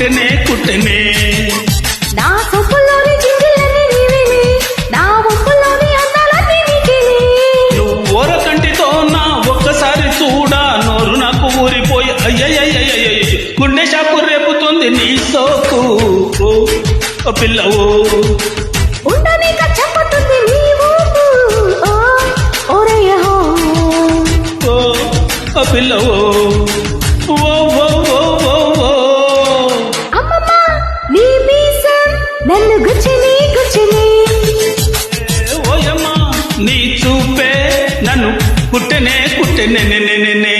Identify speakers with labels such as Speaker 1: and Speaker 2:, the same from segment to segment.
Speaker 1: కుట్టెనే కుట్టెనే
Speaker 2: నా సొప్పుల్లోని జింగిళ్ళని నీవేలే నా ఒప్పుల్లోని అందాలన్నీ నీకేలే
Speaker 1: నువ్వు ఓరకంటితో నా ఒక్కసారి చూడా నోరు నాకు ఊరిపోయి అయ్యయ్యయ్యయ్య గుండె షాపు రేపుతుంది నీ సోకు ఓ పిల్లవో
Speaker 2: ఉండనీక చెప్పుతుంది నీ ఊపు ఓరయ్య
Speaker 1: ఓ పిల్లవో ఓ ఓ ఓ ఓ ఓ
Speaker 2: అమ్మమ్మ నీ మీసం నన్ను గుచ్చిని గుచ్చిని
Speaker 1: ఓయమ్మా నీ చూపే నన్ను కుట్టెనే కుట్టెనే నే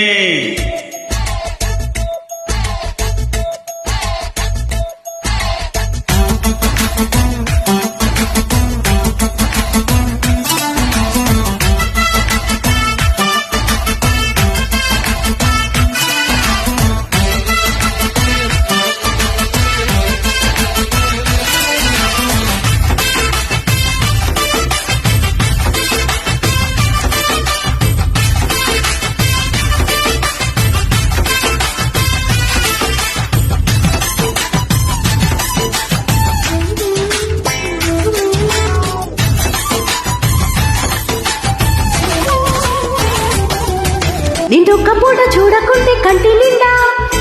Speaker 2: నిండొక్క పూట చూడకుంటే కంటి నిండా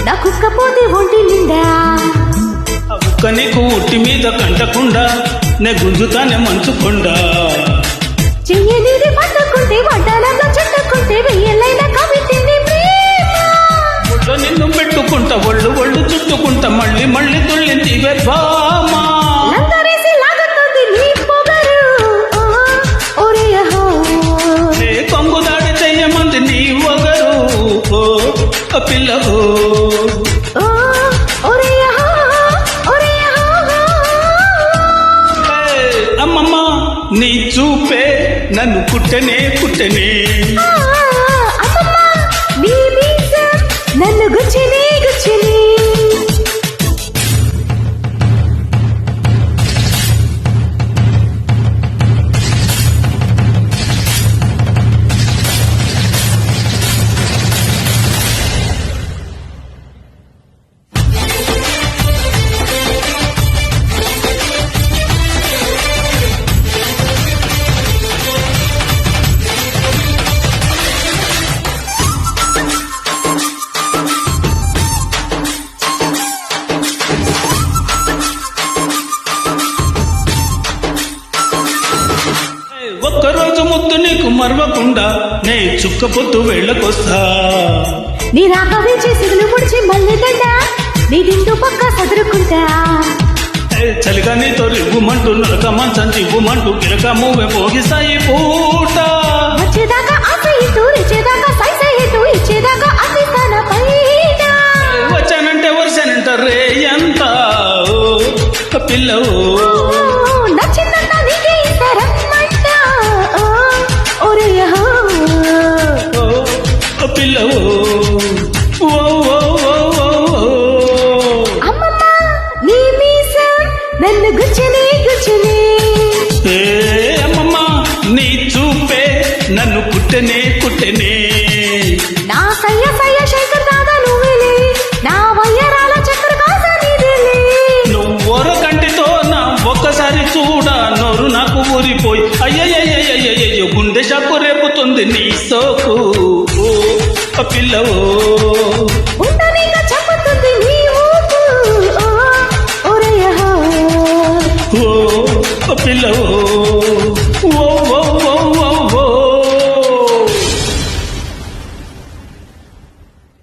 Speaker 2: నా కుక్క పోతే ఒంటి నిండా
Speaker 1: ఆ కుక్క నీకు ఉట్టి మీద కంటకుండా నే గుంజుతానే మంచుకుండా
Speaker 2: చెయ్యనిది పట్టుకుంటే వడ్డాలంగా చుట్టుకుంటే వెయ్యలైన కవితింది ప్రేమ
Speaker 1: ఒళ్ళో నిన్ను పెట్టుకుంటా ఒళ్ళు ఒళ్ళు చుట్టుకుంటా మళ్ళీ మళ్ళీ తుళ్ళింది బామా
Speaker 2: లందరేసి లాగుతుంది నీ పొగరు ఓరయ్య
Speaker 1: నే కొంగు దాడి చెయ్యమంది నీ వగరు ఓ పిల్లవో
Speaker 2: ఓరయ్య ఓరయ్య
Speaker 1: అమ్మమ్మ నీ చూపే నన్ను కుట్టెనే కుట్టెనే
Speaker 2: అమ్మమ్మ నీ మీసం నన్ను గుచ్చిని గుచ్చిని
Speaker 1: ఒక్కరోజు ముద్దు నీకు మరవకుండా నే చుక్క పొద్దు వెళ్ళకొస్తా
Speaker 2: నీ రాక వేచి సిగులు ముడిచి మళ్ళీ దండ నీ దిండు పక్క సదురుకుంటా
Speaker 1: చలిగా నీతో ఇవ్వమంటూ నలక మంచం ఇవ్వమంటూ కిరక మూవె పోగిస్తాయి పూట
Speaker 2: వచ్చేదాకా ఆశ ఇటు ఇచ్చేదాకా సైస ఇటు ఇచ్చేదాకా అతిస్తాన పైన
Speaker 1: వచ్చానంటే వర్షానంట రే ఎంత పిల్లవో
Speaker 2: నచ్చిందంతా నీకే ఇస్తారమ్మంట ఓరయ్య
Speaker 1: పిల్లవో
Speaker 2: అమ్మమ్మ నీ మీసం నన్ను గుచ్చిని గుచ్చిని
Speaker 1: అమ్మమ్మ నీ చూపే నన్ను కుట్టెనే కుట్టెనే
Speaker 2: నా సయ్య సయ్య శంకర్ దాదా నువ్వేలే నా వయ్యరాల చక్ర కాస నీదేలే
Speaker 1: నువ్వొర కంటితో నా ఒక్కసారి చూడా నోరు నాకు ఊరిపోయి అయ్యయ్యయ్యయ్యయ్యో గుండె షాపు రేపుతుంది నీ సోకు పిల్లవో
Speaker 2: ఉండనీక చెప్పుతుంది నీ ఊపు ఓరయ్య
Speaker 1: పిల్లవో